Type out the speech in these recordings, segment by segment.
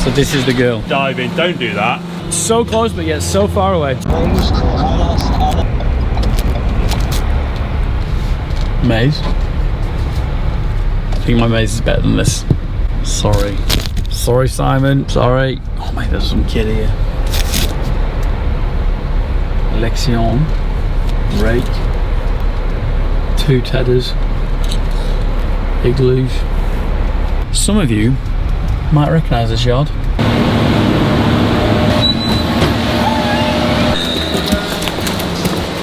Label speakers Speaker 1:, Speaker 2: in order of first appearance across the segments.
Speaker 1: So this is the girl.
Speaker 2: Dive in, don't do that.
Speaker 1: So close, but yet so far away. Maze. I think my maze is better than this. Sorry. Sorry, Simon. Sorry. Oh mate, there's some kid here. Lexion. Rake. 2 tedders. Igloos. Some of you might recognise this yard.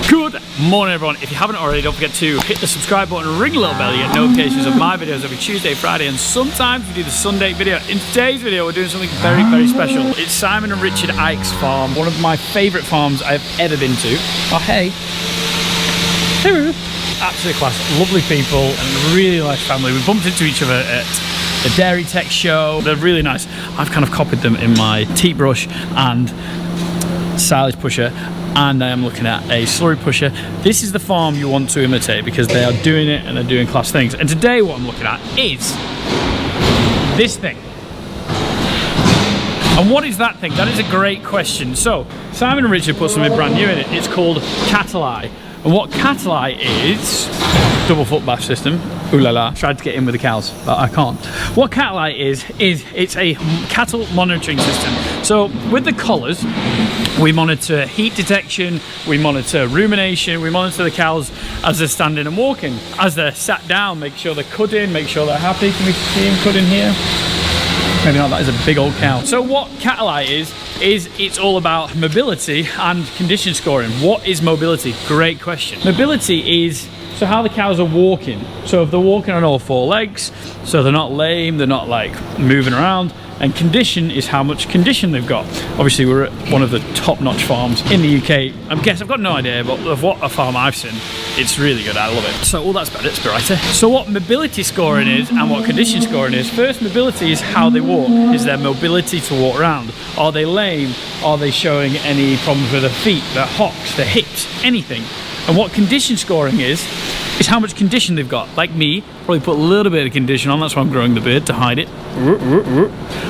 Speaker 1: Good morning everyone. If you haven't already, don't forget to hit the subscribe button and ring the little bell to get notifications of my videos every Tuesday, Friday, and sometimes we do the Sunday video. In today's video we're doing something very, very special. It's Simon and Richard Ike's farm, one of my favourite farms I've ever been to. Oh hey. Hello. Absolute class, lovely people and really nice family. We bumped into each other at the Dairy Tech show. They're really nice. I've kind of copied them in my teat brush and silage pusher, and I am looking at a slurry pusher. This is the farm you want to imitate because they are doing it and they're doing class things. And today what I'm looking at is this thing. And what is that thing? That is a great question. So Simon and Richard put something brand new in it. It's called Cataly. And what Cataly is, double foot bath system, ooh la la, tried to get in with the cows, but I can't. What Cataly is it's a cattle monitoring system. So with the collars, we monitor heat detection, we monitor rumination, we monitor the cows as they're standing and walking. As they're sat down, make sure they're cudding, make sure they're happy. Can we see them cudding here? Maybe not, that is a big old cow. So what Cataly is it's all about mobility and condition scoring. What is mobility? Great question. Mobility is so how the cows are walking. So if they're walking on all 4 legs, so they're not lame, they're not like moving around. And condition is how much condition they've got. Obviously we're at one of the top-notch farms in the UK. I guess I've got no idea, but of what a farm I've seen, it's really good. I love it. So all that's better, it's brighter. So what mobility scoring is and what condition scoring is. First, mobility is how they walk. Is their mobility to walk around? Are they lame? Are they showing any problems with their feet, their hocks, their hips, anything? And what condition scoring is how much condition they've got. Like me, probably put a little bit of condition on, that's why I'm growing the beard, to hide it.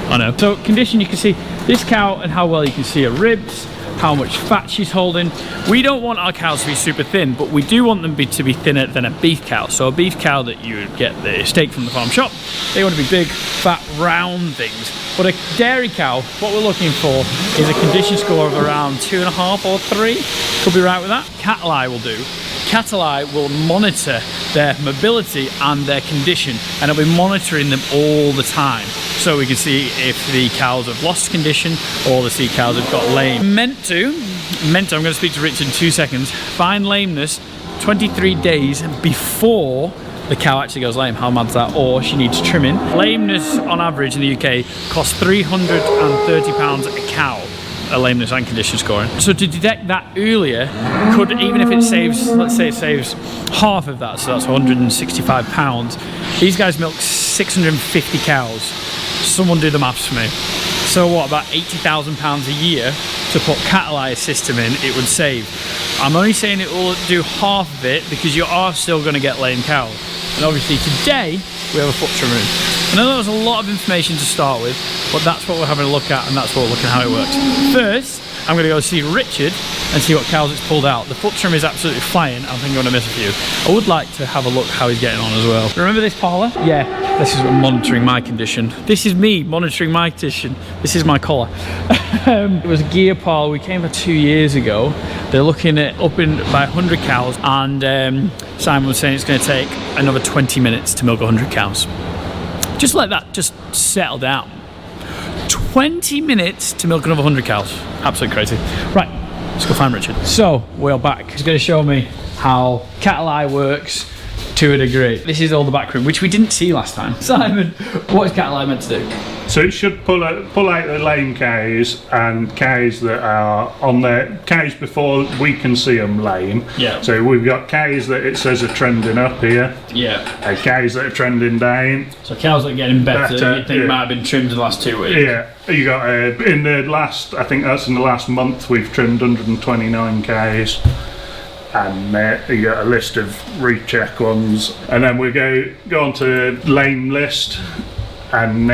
Speaker 1: I know. So condition, you can see this cow and how well you can see her ribs, how much fat she's holding. We don't want our cows to be super thin, but we do want them to be thinner than a beef cow. So a beef cow that you would get the steak from the farm shop, they want to be big, fat, round things. But a dairy cow, what we're looking for is a condition score of around 2.5 or 3. Could be right with that. Cataly will do. Cataly will monitor their mobility and their condition, and it'll be monitoring them all the time. So we can see if the cows have lost condition or the cows have got lame. Meant to, I'm going to speak to Richard in 2 seconds, find lameness 23 days before the cow actually goes lame. How mad's that? Or she needs trimming. Lameness on average in the UK costs £330 a cow. A lameness and condition scoring. So to detect that earlier, could, even if it saves, let's say it saves half of that, so that's £165, these guys milk 650 cows. Someone do the maths for me. So what, about £80,000 a year to put Cataly system in, it would save. I'm only saying it will do half of it because you are still going to get lame cows. And obviously today we have a foot trim room. I know that was a lot of information to start with, but that's what we're having a look at and that's what we're looking at how it works. First, I'm going to go see Richard and see what cows it's pulled out. The foot trim is absolutely flying. I think I'm going to miss a few. I would like to have a look how he's getting on as well. Remember this parlour? Yeah, this is monitoring my condition. This is me monitoring my condition. This is my collar. It was a gear parlour. We came for 2 years ago. They're looking at upping by 100 cows, and Simon was saying it's going to take another 20 minutes to milk 100 cows. Just like that, just settle down. 20 minutes to milk another 100 cows. Absolutely crazy. Right, let's go find Richard. So, we're back. He's going to show me how Cataly works to a degree. This is all the back room, which we didn't see last time. Simon, what is Cataly meant to do?
Speaker 2: So it should pull out the lame cows and cows that are on their cows before we can see them lame.
Speaker 1: Yeah.
Speaker 2: So we've got cows that it says are trending up here.
Speaker 1: Yeah.
Speaker 2: Cows that are trending down.
Speaker 1: So cows that are getting better, you think might have been trimmed in the last 2 weeks.
Speaker 2: Yeah. You got in the last, I think that's in the last month, we've trimmed 129 cows. And you got a list of recheck ones, and then we go on to lame list, and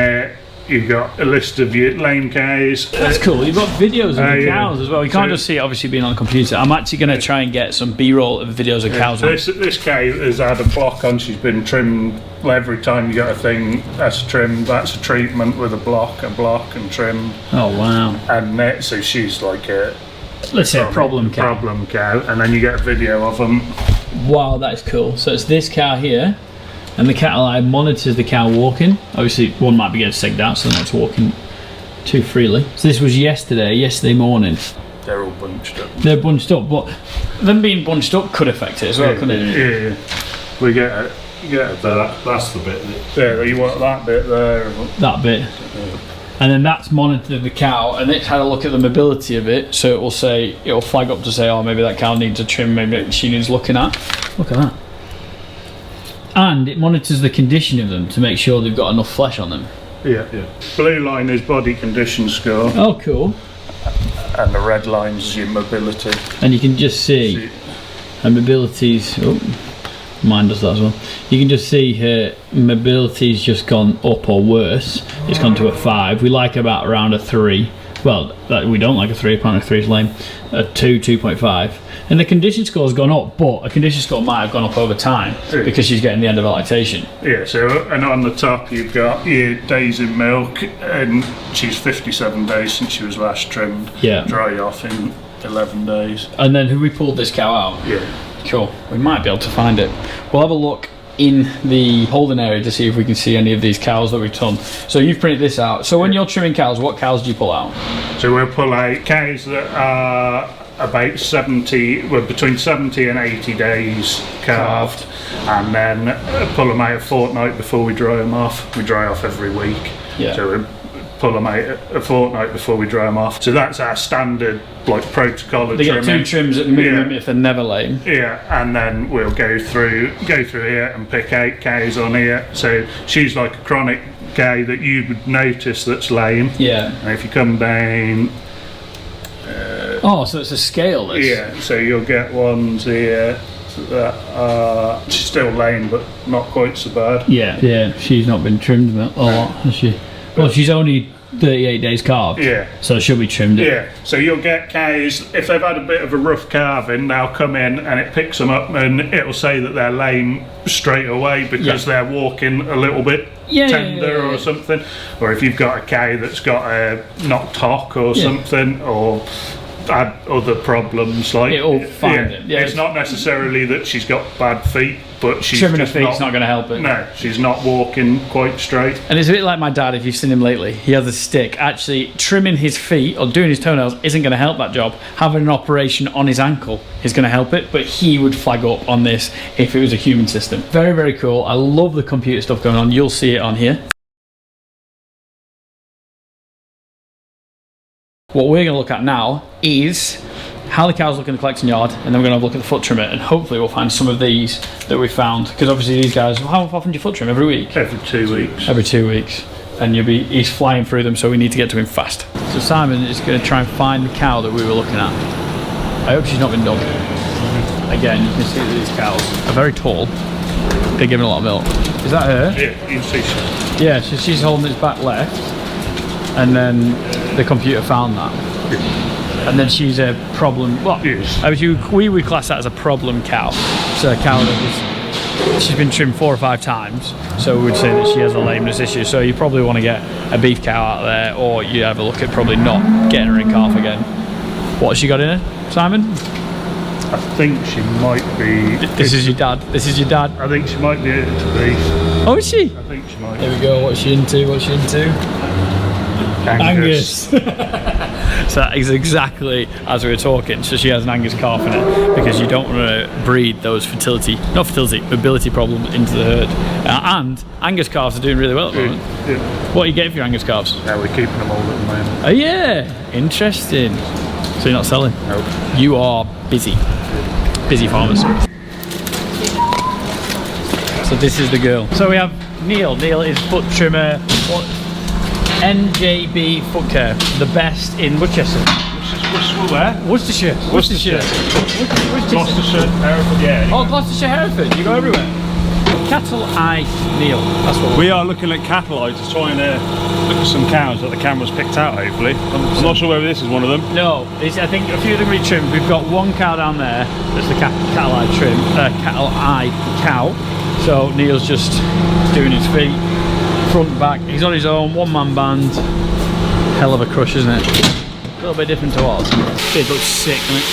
Speaker 2: you got a list of your lame cows.
Speaker 1: That's cool. You've got videos of the cows as well. You can't just see it obviously being on the computer. I'm actually going to try and get some B-roll of videos of cows.
Speaker 2: This cow has had a block on. She's been trimmed. Every time you got a thing that's trimmed, that's a treatment with a block and trimmed.
Speaker 1: Oh wow!
Speaker 2: And so she's like a,
Speaker 1: let's say a problem cow.
Speaker 2: Problem cow, and then you get a video of them.
Speaker 1: Wow, that is cool. So it's this cow here, and the Cataly monitors the cow walking. Obviously, one might be getting segged out, so it's walking too freely. So this was yesterday morning.
Speaker 2: They're all bunched up.
Speaker 1: They're bunched up, but them being bunched up could affect it as well, couldn't it?
Speaker 2: Yeah. We get it.
Speaker 3: That's the bit.
Speaker 2: There, you want that bit there.
Speaker 1: That bit. And then that's monitored the cow, and it's had a look at the mobility of it, so it'll flag up to say, oh, maybe that cow needs a trim, maybe she needs looking at. Look at that. And it monitors the condition of them to make sure they've got enough flesh on them.
Speaker 2: Yeah. Blue line is body condition score.
Speaker 1: Oh, cool.
Speaker 2: And the red line is your mobility.
Speaker 1: And you can just see her mobility's. Oh, mine does that as well. You can just see her mobility's just gone up or worse. It's gone to a 5. We like about around a 3. Well, we don't like a 3. Apparently 3 is lame. A 2, 2.5. And the condition score's gone up, but a condition score might have gone up over time because she's getting the end of her lactation.
Speaker 2: Yeah, so, and on the top you've got your days in milk, and she's 57 days since she was last trimmed.
Speaker 1: Yeah.
Speaker 2: Dry off in 11 days.
Speaker 1: And then we pulled this cow out?
Speaker 2: Yeah.
Speaker 1: Cool. We might be able to find it. We'll have a look in the holding area to see if we can see any of these cows that we've done. So you've printed this out. So when you're trimming cows, what cows do you pull out?
Speaker 2: So we'll pull out cows that are about 70, well, between 70 and 80 days calved, and then pull them out a fortnight before we dry them off. We dry off every week.
Speaker 1: Yeah.
Speaker 2: So we pull them out a fortnight before we dry them off. So that's our standard protocol of
Speaker 1: they
Speaker 2: trimming.
Speaker 1: Get 2 trims at the minimum if they're never lame.
Speaker 2: Yeah, and then we'll go through here and pick out cows on here. So she's like a chronic cow that you would notice that's lame.
Speaker 1: Yeah.
Speaker 2: And if you come down.
Speaker 1: Oh, so it's a scale, this?
Speaker 2: Yeah, so you'll get ones here that are still lame but not quite so bad.
Speaker 1: Yeah, she's not been trimmed a lot, has she? Well, she's only 38 days calved.
Speaker 2: Yeah.
Speaker 1: So she'll be trimmed.
Speaker 2: Yeah, so you'll get cows, if they've had a bit of a rough calving, they'll come in and it picks them up and it'll say that they're lame straight away because they're walking a little bit tender or something. Or if you've got a cow that's got a knocked hock or something, or had other problems, like
Speaker 1: it'll find it. Yeah,
Speaker 2: it's not necessarily that she's got bad feet, but she's
Speaker 1: trimming her
Speaker 2: just
Speaker 1: feet's not going to help it.
Speaker 2: No, she's not walking quite straight.
Speaker 1: And it's a bit like my dad. If you've seen him lately, he has a stick. Actually, trimming his feet or doing his toenails isn't going to help that job. Having an operation on his ankle is going to help it, but he would flag up on this if it was a human system. Very, very cool. I love the computer stuff going on. You'll see it on here. What we're going to look at now is how the cows look in the collecting yard, and then we're going to have a look at the foot trimmer, and hopefully we'll find some of these that we found, because obviously these guys, how often do you foot trim? Every week?
Speaker 2: Every 2 weeks.
Speaker 1: Every 2 weeks. And he's flying through them, so we need to get to him fast. So Simon is going to try and find the cow that we were looking at. I hope she's not been dug. Again, you can see that these cows are very tall. They're giving a lot of milk. Is that her?
Speaker 2: Yeah, you can see she.
Speaker 1: Yeah, so she's holding its back left, and then the computer found that. And then she's a problem. Well, we would class that as a problem cow. So a cow that she's been trimmed 4 or 5 times. So we would say that she has a lameness issue. So you probably want to get a beef cow out there, or you have a look at probably not getting her in calf again. What has she got in her, Simon?
Speaker 2: I think she might be.
Speaker 1: This is your dad. This is your dad.
Speaker 2: I think she might be into beef.
Speaker 1: Oh, is she?
Speaker 2: I think she might.
Speaker 1: There we go. What's she into? What's she into? Angus. So that is exactly as we were talking. So she has an Angus calf in it because you don't want to breed those mobility problems into the herd. And Angus calves are doing really well at the moment.
Speaker 2: Yeah.
Speaker 1: What are you getting for your Angus calves?
Speaker 2: Yeah, we're keeping them all at the moment.
Speaker 1: Oh yeah, interesting. So you're not selling?
Speaker 2: Nope.
Speaker 1: You are busy farmers. So this is the girl. So we have Neil. Neil is foot trimmer. NJB Foot Care, the best in Worcester.
Speaker 2: Where?
Speaker 1: Worcestershire.
Speaker 2: Gloucestershire, Hereford, yeah.
Speaker 1: Oh, Gloucestershire, Hereford. You go everywhere. Cataly Neil. That's what
Speaker 3: We are looking at Cataly to try and look at some cows that the camera's picked out, hopefully. I'm not sure whether this is one of them.
Speaker 1: No, I think a few of them are trimmed. We've got one cow down there that's the Cataly trim, Cataly cow. So Neil's just doing his feet, front and back. He's on his own, one-man band. Hell of a crush, isn't it? A little bit different to ours. It looks sick, doesn't it?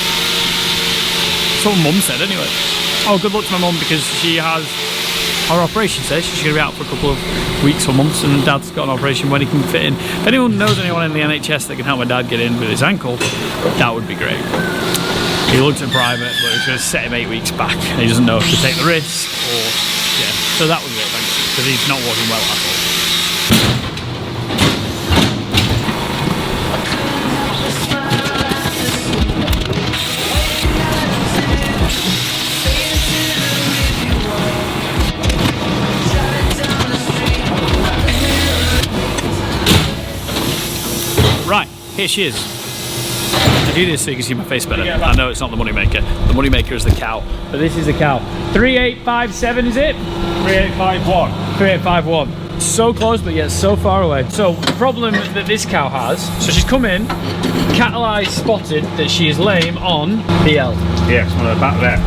Speaker 1: That's what Mum said anyway. Oh, good luck to my mum because she has her operation today. She's going to be out for a couple of weeks or months, and Dad's got an operation when he can fit in. If anyone knows anyone in the NHS that can help my dad get in with his ankle, that would be great. He looked at private, but it's going to set him 8 weeks back. He doesn't know if to take the risk or, yeah. So that would be it, thanks, because he's not walking well at all. Right, here she is. I do this so you can see my face better. I know it's not the money maker. The money maker is the cow. But this is the cow. 3857 is it?
Speaker 3: 3851.
Speaker 1: 3851. So close but yet so far away. So the problem that this cow has, so she's come in, Cataly spotted that she is lame on the L.
Speaker 3: Yes, on her back left.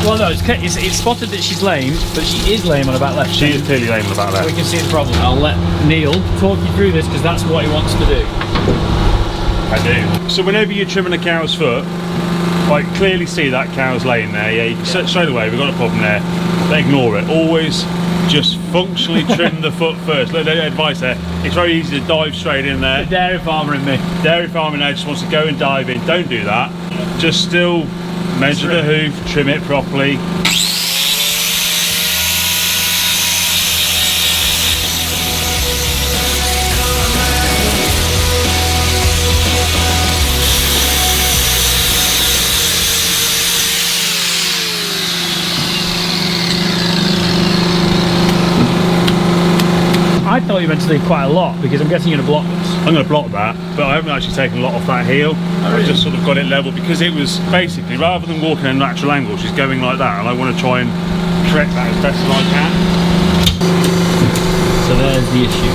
Speaker 1: Well no, it's spotted that she's lame, but she is lame on her back left.
Speaker 3: She is clearly lame on the back left.
Speaker 1: We can see the problem. I'll let Neil talk you through this because that's what he wants to do.
Speaker 3: I do. So whenever you're trimming a cow's foot, I clearly see that cow's laying there. Yeah, you can straight away, we've got a problem there. They ignore it. Always just functionally trim the foot first. Little advice there. It's very easy to dive straight in there.
Speaker 1: The dairy farmer in me.
Speaker 3: Dairy farmer now just wants to go and dive in. Don't do that. Just still measure the hoof, trim it properly.
Speaker 1: I thought you meant to leave quite a lot because I'm guessing you're going to block this.
Speaker 3: I'm going to block that, but I haven't actually taken a lot off that heel. I've just sort of got it level because it was basically, rather than walking at a natural angle, she's going like that, and I want to try and correct that as best as I can.
Speaker 1: So there's the issue.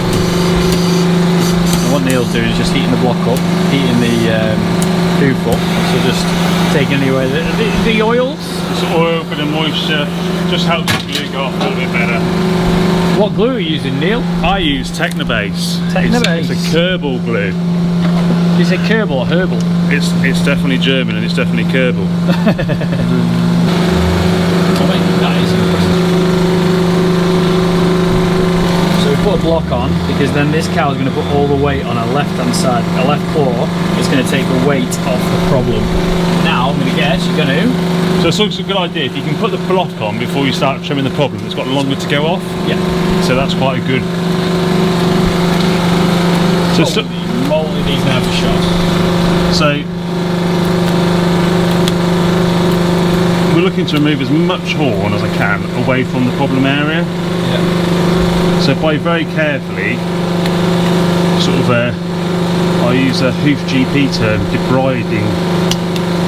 Speaker 1: And what Neil's doing is just heating the block up, heating the hoof up, so just taking away the oils.
Speaker 3: This oil, bit of moisture, just helps the glue go off a little bit better.
Speaker 1: What glue are you using, Neil?
Speaker 3: I use Technobase.
Speaker 1: Technobase.
Speaker 3: It's a Kerbal glue.
Speaker 1: Is it Kerbal or Herbal?
Speaker 3: It's definitely German and it's definitely Kerbal.
Speaker 1: That is impressive. So we put a block on because then this cow is going to put all the weight on her left hand side. Her left claw is going to take the weight off the problem. Now I'm going to guess you're going to.
Speaker 3: So it's also a good idea if you can put the block on before you start trimming the problem. It's got longer to go off.
Speaker 1: Yeah.
Speaker 3: So that's quite a good. So
Speaker 1: molding these now for shots.
Speaker 3: So we're looking to remove as much horn as I can away from the problem area.
Speaker 1: Yeah.
Speaker 3: So by very carefully, sort of, I use a hoof GP term, debriding.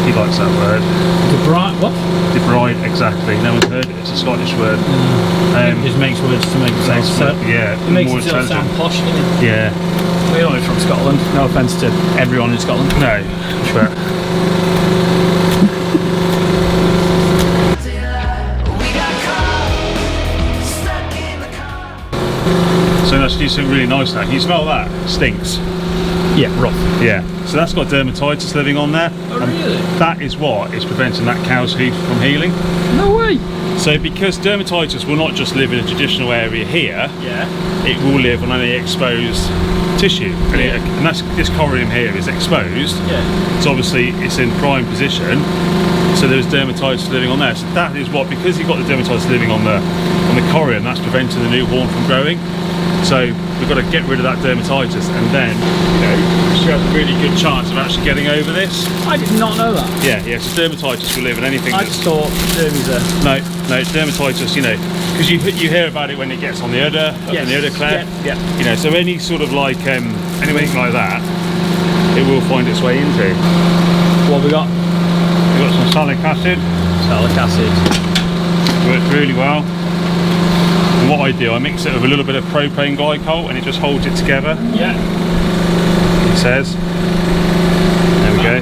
Speaker 3: He likes that word.
Speaker 1: Debride, what?
Speaker 3: Debride, exactly. No one's heard it. It's a Scottish word.
Speaker 1: It just makes words to make it sound.
Speaker 3: Yeah.
Speaker 1: It makes
Speaker 3: more
Speaker 1: it sound posh, doesn't it?
Speaker 3: Yeah.
Speaker 1: We're only from Scotland. No offence to everyone in Scotland.
Speaker 3: No. But so let's do something really nice now. Can you smell that? It stinks.
Speaker 1: Yeah, rough.
Speaker 3: Yeah. So that's got dermatitis living on there.
Speaker 1: Oh, really?
Speaker 3: That is what is preventing that cow's hoof from healing.
Speaker 1: No way.
Speaker 3: So because dermatitis will not just live in a traditional area here,
Speaker 1: Yeah.
Speaker 3: it will live on any exposed tissue. And that's, this corium here is exposed.
Speaker 1: Yeah.
Speaker 3: So obviously it's in prime position. So there's dermatitis living on there. So that is what, because you've got the dermatitis living on the corium, that's preventing the new horn from growing. So we've got to get rid of that dermatitis, and then, you know, she has a really good chance of actually getting over this.
Speaker 1: I did not know that.
Speaker 3: Yeah, so dermatitis will live in anything.
Speaker 1: I just thought dermies are.
Speaker 3: No, dermatitis, you know, because you hear about it when it gets on the udder,
Speaker 1: Yes.
Speaker 3: on the udder cleft.
Speaker 1: Yeah.
Speaker 3: You know, so any sort of like anything like that, it will find its way into.
Speaker 1: What have we got?
Speaker 3: We've got some salic acid.
Speaker 1: Salic acid.
Speaker 3: Worked really well. what I do, I mix it with a little bit of propane glycol and it just holds it together.
Speaker 1: Yeah.
Speaker 3: It says. There we go.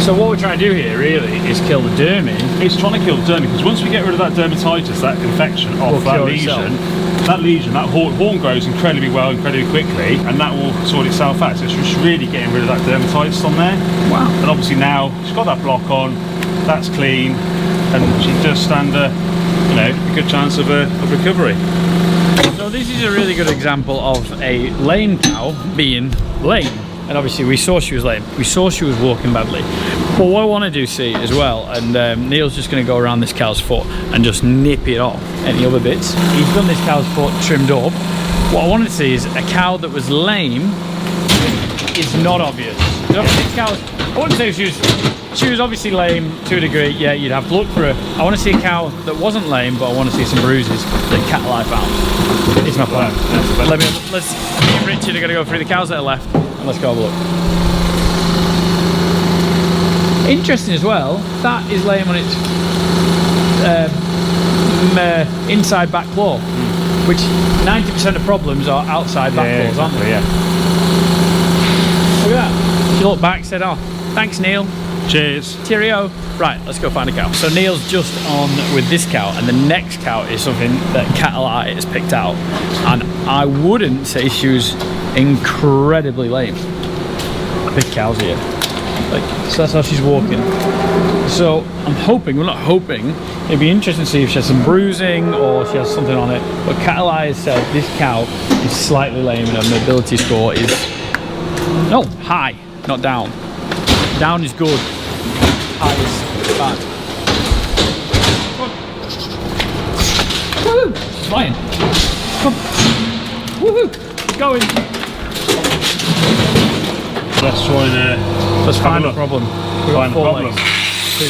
Speaker 1: So what we're trying to do here really is kill the dermy.
Speaker 3: It's trying to kill the dermy, because once we get rid of that dermatitis, that infection off that lesion, that horn grows incredibly well, incredibly quickly, and that will sort itself out. So it's just really getting rid of that dermatitis on there.
Speaker 1: Wow.
Speaker 3: And obviously now she's got that block on, that's clean, and she does stand a good chance of recovery.
Speaker 1: So this is a really good example of a lame cow being lame. And obviously we saw she was lame, we saw she was walking badly. But what I want to do see as well, and Neil's just going to go around this cow's foot and just nip it off any other bits. He's done this cow's foot trimmed up. What I wanted to see is a cow that was lame is not obvious. This cow, I wouldn't say she was obviously lame to a degree. Yeah, you'd have to look for her. I want to see a cow that wasn't lame, but I want to see some bruises that Cataly found. It's my plan. Me and Richard are going to go through the cows that are left. Let's go have a look. Interesting as well, that is lame on its inside back claw, which 90% of problems are outside back claws, aren't they?
Speaker 3: Yeah.
Speaker 1: Look at that. She looked back, said, oh, thanks Neil.
Speaker 3: Cheers.
Speaker 1: Cheerio. Right, let's go find a cow. So Neil's just on with this cow, and the next cow is something that Cataly has picked out, and I wouldn't say she was incredibly lame. Big cows here. So that's how she's walking. So I'm hoping, well not hoping, it'd be interesting to see if she has some bruising or she has something on it. But Cataly has said this cow is slightly lame and her mobility score is, no, high, not down. Down is good, high is bad. Woohoo! She's flying. Come. Woohoo! She's going.
Speaker 3: Let's try and
Speaker 1: let's find the problem. We've got 4 legs. 2.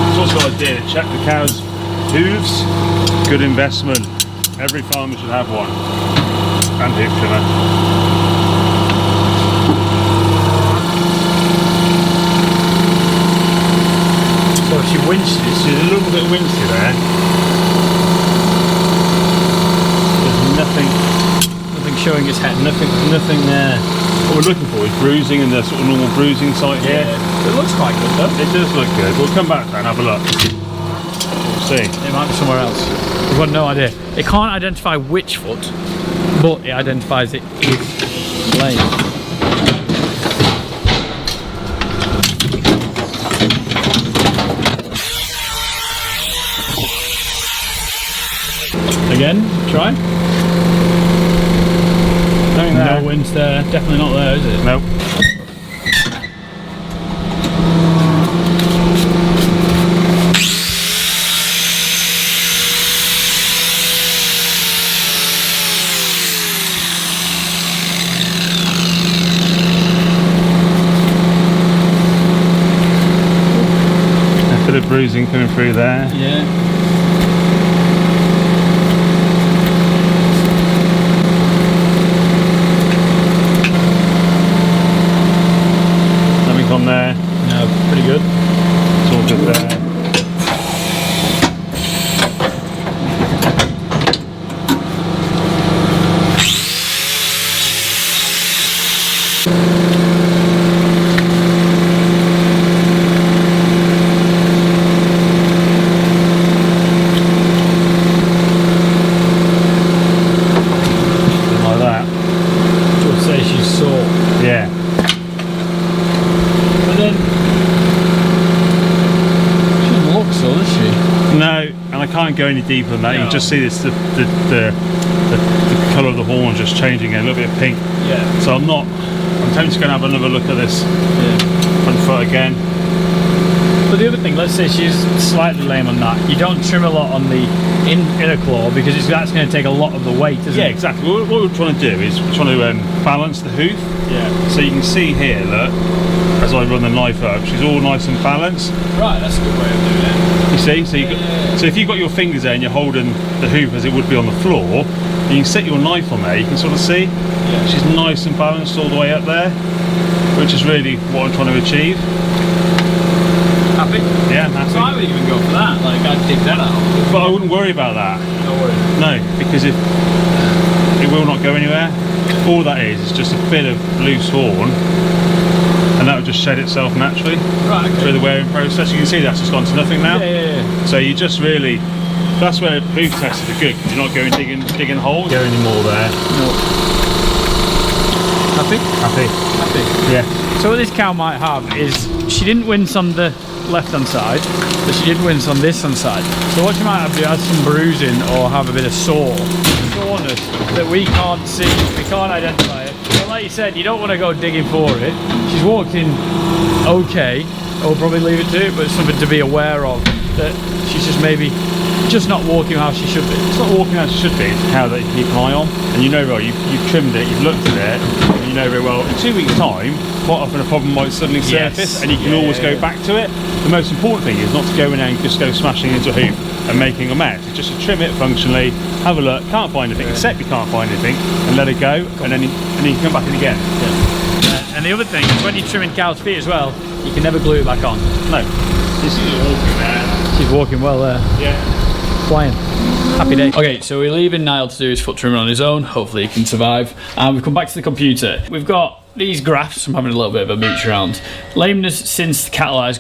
Speaker 3: It's also got a idea to check the cow's hooves. Good investment. Every farmer should have one. And hoof trimmer.
Speaker 1: So she winched it.
Speaker 3: She's a little bit winchy there.
Speaker 1: Nothing showing its head.
Speaker 3: Nothing there. What we're looking for is bruising and the sort of normal bruising site here.
Speaker 1: It looks quite good though.
Speaker 3: It does look good. We'll come back and have a look. We'll see.
Speaker 1: It might be somewhere else. We've got no idea. It can't identify which foot, but it identifies it is lame. Again, try. No wind's there, definitely not there, is it?
Speaker 3: Nope. A bit of bruising coming through there.
Speaker 1: Yeah.
Speaker 3: On there.
Speaker 1: No, pretty good.
Speaker 3: It's all good there. Like that.
Speaker 1: I would say she's sore.
Speaker 3: Yeah. No, and I can't go any deeper than that. No. You can just see this the colour of the horn just changing, a little bit of pink.
Speaker 1: Yeah.
Speaker 3: So I'm tempted to go and have another look at this front foot again.
Speaker 1: But the other thing, let's say she's slightly lame on that. You don't trim a lot on the inner claw because that's going to take a lot of the weight, isn't it?
Speaker 3: Yeah, exactly. What we're trying to do is we're trying to balance the hoof.
Speaker 1: Yeah.
Speaker 3: So you can see here, look, as I run the knife up. She's all nice and balanced.
Speaker 1: Right, that's a good way of doing it.
Speaker 3: You see, so if you've got your fingers there and you're holding the hoop as it would be on the floor, and you can set your knife on there, you can sort of see she's nice and balanced all the way up there, which is really what I'm trying to achieve.
Speaker 1: Happy?
Speaker 3: Yeah, I'm happy.
Speaker 1: So I would even go for that, like I'd dig that out.
Speaker 3: But I wouldn't worry about that.
Speaker 1: No worry.
Speaker 3: No, because if it will not go anywhere. All that is just a bit of loose horn, and that will just shed itself naturally through the wearing process. You can see that's just gone to nothing now.
Speaker 1: Yeah.
Speaker 3: So you just really, that's where hoof testers are good, because you're not going digging holes. Go any more there.
Speaker 1: No. Happy?
Speaker 3: Happy. Yeah.
Speaker 1: So what this cow might have is, she didn't wince on the left hand side, but she did wince on this hand side. So what she might have to do is some bruising or have a bit of soreness that we can't see, we can't identify it. But like you said, you don't want to go digging for it. She's walked in okay, I'll probably leave it to it, but it's something to be aware of, that she's just maybe just not walking how she should be.
Speaker 3: It's not walking how she should be, it's a cow that you keep an eye on. And you know, well, you've trimmed it, you've looked at it, and you know very well, in 2 weeks' time, quite often a problem might suddenly surface, and you can always go back to it. The most important thing is not to go in there and just go smashing into a hoop and making a mess. It's just to trim it functionally, have a look, can't find anything, except you can't find anything, and let it go, and then you can come back in again.
Speaker 1: And the other thing is, when you're trimming cow's feet as well, you can never glue it back on.
Speaker 3: No. This is walking there.
Speaker 1: She's walking well there.
Speaker 3: Yeah.
Speaker 1: Flying. Happy day. Okay, so we're leaving Niall to do his foot trimming on his own. Hopefully he can survive. And we've come back to the computer. We've got these graphs. I'm having a little bit of a mooch around. Lameness since Cataly's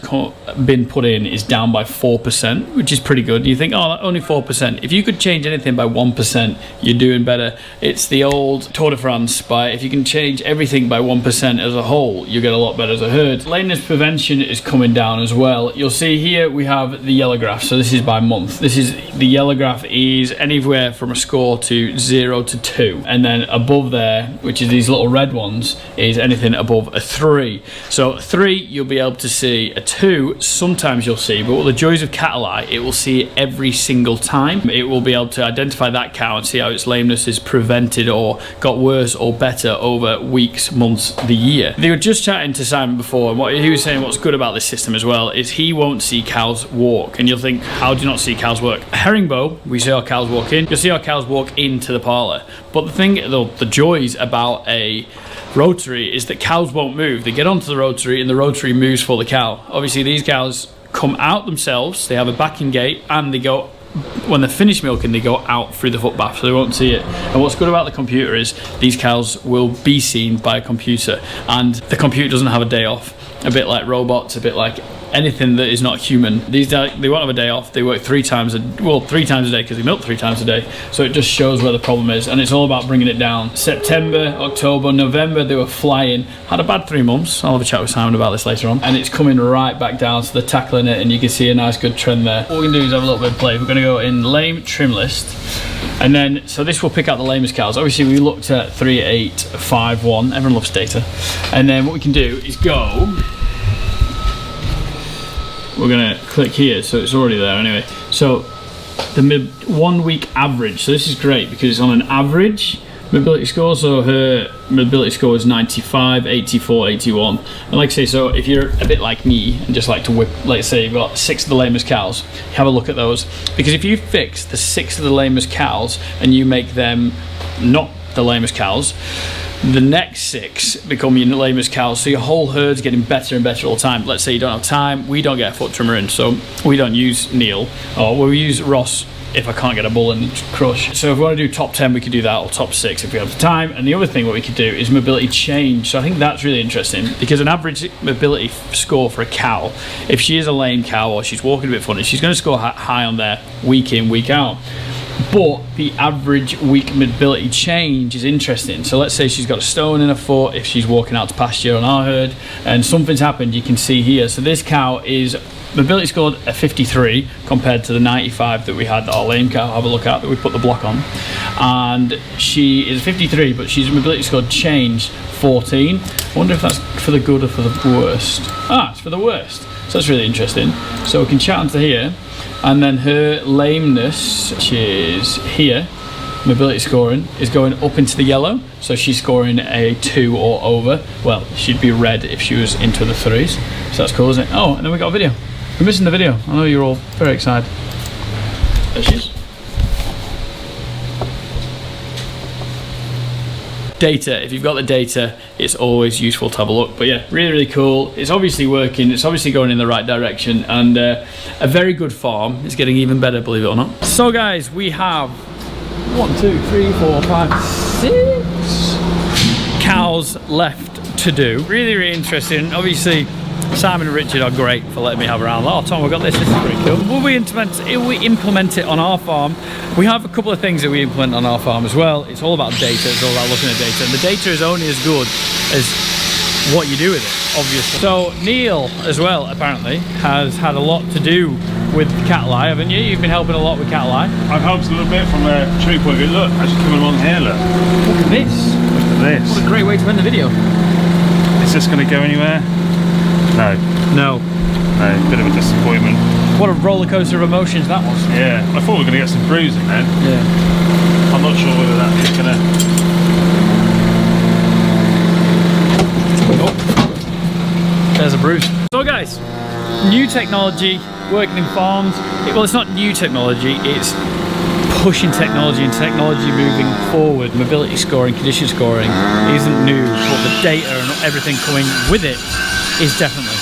Speaker 1: been put in is down by 4%, which is pretty good. You think, oh, only 4%. If you could change anything by 1%, you're doing better. It's the old Tour de France. If you can change everything by 1% as a whole, you get a lot better as a herd. Lameness prevention is coming down as well. You'll see here we have the yellow graph. So this is by month. This is the yellow graph is anywhere from a score to 0 to 2. And then above there, which is these little red ones, is anything above a 3. So 3 you'll be able to see, a 2 sometimes you'll see, but what the joys of Cataly, it will see it every single time. It will be able to identify that cow and see how its lameness is prevented or got worse or better over weeks, months, the year. They were just chatting to Simon before, and what he was saying, what's good about this system as well is he won't see cows walk, and you'll think, how do you not see cows walk? Herringbow, we see our cows walk in, you'll see our cows walk into the parlour, but the thing, the joys about a rotary is that cows won't move. They get onto the rotary and the rotary moves for the cow. Obviously these cows come out themselves, they have a backing gate, and they go, when they're finished milking, they go out through the foot bath, so they won't see it. And what's good about the computer is these cows will be seen by a computer, and the computer doesn't have a day off. A bit like robots, a bit like anything that is not human. These days, they won't have a day off. They work 3 times a day because they milk 3 times a day. So it just shows where the problem is, and it's all about bringing it down. September, October, November, they were flying. Had a bad 3 months. I'll have a chat with Simon about this later on. And it's coming right back down, so they're tackling it, and you can see a nice good trend there. What we're gonna do is have a little bit of play. We're gonna go in lame trim list. And then, so this will pick out the lamest cows. Obviously we looked at 3, 8, 5, 1. Everyone loves data. And then what we can do is go, we're gonna click here, so it's already there anyway. So the 1 week average, so this is great because it's on an average mobility score. So her mobility score is 95, 84, 81. And like I say, so if you're a bit like me and just like to whip, let's say you've got 6 of the lamest cows, have a look at those. Because if you fix the 6 of the lamest cows and you make them not the lamest cows, the next 6 become your lamest cows, so your whole herd's getting better and better all the time. Let's say you don't have time, we don't get a foot trimmer in, so we don't use Neil, or we use Ross if I can't get a bull in crush. So if we want to do top 10, we could do that, or top 6 if we have the time. And the other thing what we could do is mobility change. So I think that's really interesting, because an average mobility score for a cow, if she is a lame cow or she's walking a bit funny, she's going to score high on there week in, week out. But the average week mobility change is interesting. So let's say she's got a stone in her foot if she's walking out to pasture on our herd and something's happened, you can see here. So this cow is mobility scored a 53 compared to the 95 that we had that our lame cow, have a look at, that we put the block on. And she is 53, but she's mobility scored changed 14. I wonder if that's for the good or for the worst. Ah, it's for the worst. So that's really interesting. So we can chat onto here. And then her lameness, which is here, mobility scoring is going up into the yellow, so she's scoring a 2 or over. Well, she'd be red if she was into the 3s, so that's cool, isn't it? Oh, and then we got a video. We're missing the video. I know you're all very excited. There she is. Data, if you've got the data, it's always useful to have a look. But yeah, really, really cool. It's obviously working, it's obviously going in the right direction, and a very good farm. It's getting even better, believe it or not. So guys, we have 1, 2, 3, 4, 5, 6 cows left to do. Really, really interesting. Obviously, Simon and Richard are great for letting me have around. Oh, Tom, we've got this. This is pretty cool. Will we implement it on our farm? We have a couple of things that we implement on our farm as well. It's all about data. It's all about looking at data. And the data is only as good as what you do with it, obviously. So Neil, as well, apparently, has had a lot to do with Cataly, haven't you? You've been helping a lot with Cataly.
Speaker 3: I've helped a little bit from a tree point of view. Look, actually coming along here, look.
Speaker 1: Look at this.
Speaker 3: Look at this.
Speaker 1: What a great way to end the video.
Speaker 3: Is this going to go anywhere? No.
Speaker 1: No.
Speaker 3: No, bit of a disappointment.
Speaker 1: What a roller coaster of emotions that was.
Speaker 3: Yeah, I thought we were going to get some bruising then.
Speaker 1: Yeah.
Speaker 3: I'm not sure whether that is going to...
Speaker 1: Oh, there's a bruise. So guys, new technology, working in farms. Well, it's not new technology, it's pushing technology and technology moving forward. Mobility scoring, condition scoring isn't new, but the data and everything coming with it is definitely.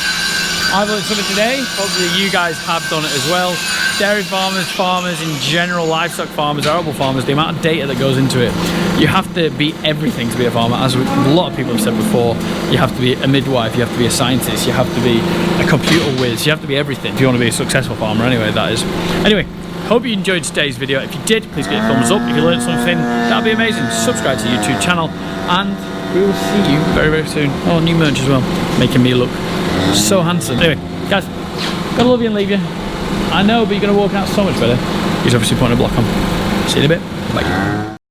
Speaker 1: I've learned something today, hopefully you guys have done it as well. Dairy farmers, farmers in general, livestock farmers, arable farmers, the amount of data that goes into it. You have to be everything to be a farmer. As a lot of people have said before, you have to be a midwife, you have to be a scientist, you have to be a computer whiz, you have to be everything if you want to be a successful farmer anyway, that is. Anyway, hope you enjoyed today's video. If you did, please get a thumbs up. If you learned something, that'd be amazing. Subscribe to the YouTube channel, and we will see you very, very soon. Oh, new merch as well, making me look so handsome. Anyway, guys, gotta love you and leave you. I know, but you're gonna walk out so much better. He's obviously putting a block on. See you in a bit. Bye.